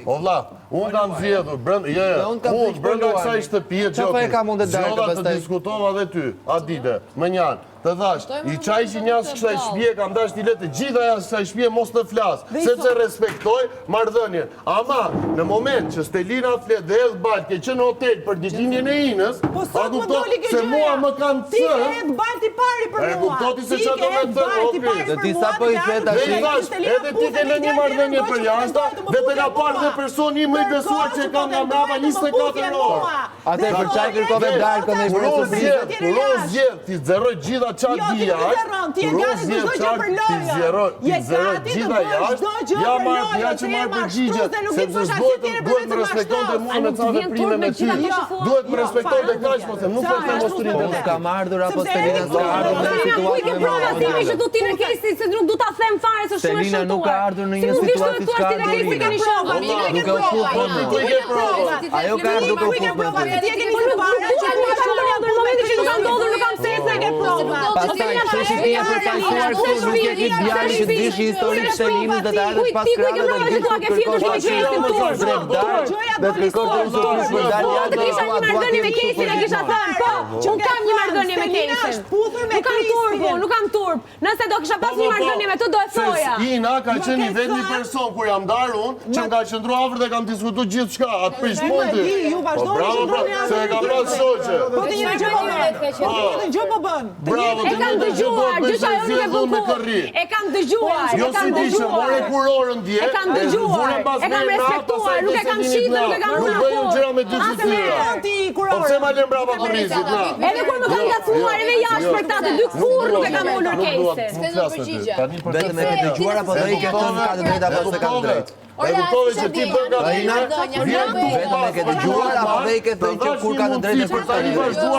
O vlla, unë kam zgjedhur unë brenda kësaj shtëpie Gjota të diskutova dhe ty, atë ditë, më njanë. Të thash, i qaj që njësë kësaj shpje, kam dash t'i letë gjitha jasë kësaj shpje mos të flasë, sepse respektoj mardhënje. Ama, në moment që Stelina flet dhe edhe Balti që në hotel për ditëlindjen e Inës, a kupto se mua më kanë thënë. Ti ke Balti pari për mua. E kuptoti se çfarë do të thënë, Dhe ti sa po i flet tash. Edhe ti ke në një marrëdhënie për jashtë, dhe të ka parë dhe personi më i besuar që kam nga mbrapa 24 orë. Atë për çaj kërkove Darkën e surprizë. Kur o zgjedh, ti zeroj gjitha çat dia. Ti je gati çdo gjë për lojë. Ti zeroj gjitha jashtë. Ja që marr përgjigje, sepse duhet të respektonte mua me ca veprime me ty. Duhet të respektonte kaq, po them, nuk po them mos turin. Unë kam ardhur apo Stelina s'ka ardhur në situatë. Ku i ke prova ti që do t'i rekesi se nuk do ta them fare se shumë e Stelina nuk ka ardhur në një situatë që ka ardhur. Ajo ka ardhur duke u futur. Ti e ke nisur para që nuk ka ndodhur në momentin që nuk ka ndodhur, nuk kam thënë ke prova. Pastaj çeshi ti e përfaqësuar këtu nuk e ke djalin që dish historinë Stelinës dhe të ardhur pas krave dhe gjithë të kërkosh me kesin tur. Dhe të kërkosh të surprizë për dalja të kisha një marrëdhënie me kesin e kisha thënë, po, unë kam një marrëdhënie me kesin. Nuk kam turp. Nëse do kisha pas një marrëdhënie me të do e thoja. Ina ka qenë i vetmi person kur jam ndarë unë që më ka qëndruar afër dhe kam diskutuar gjithçka, atë prish punti. Ju vazhdoni që se e kam pas shoqe. Po të një gjë po bën. Po të gjë po bën. Bravo, e kam dëgjuar, gjysha jo nuk e bukur. E kam dëgjuar, jo si dishë, more kurorën dje. E kam dëgjuar, e kam respektuar, nuk e kam shitur, nuk e kam nuk bëjmë gjëra me dy fytyra. Po pse ma lën brapa kurrizit, na? Edhe kur më kanë ngacmuar edhe jashtë për këta të dy kurrë nuk e kam ulur kesin. Vetëm e ke dëgjuar apo do i ke thënë ka të drejtë apo s'e ka të drejtë? E kuptove që ti bën gabime, vetëm e ke dëgjuar apo do i ke thënë që kur ka të drejtë për të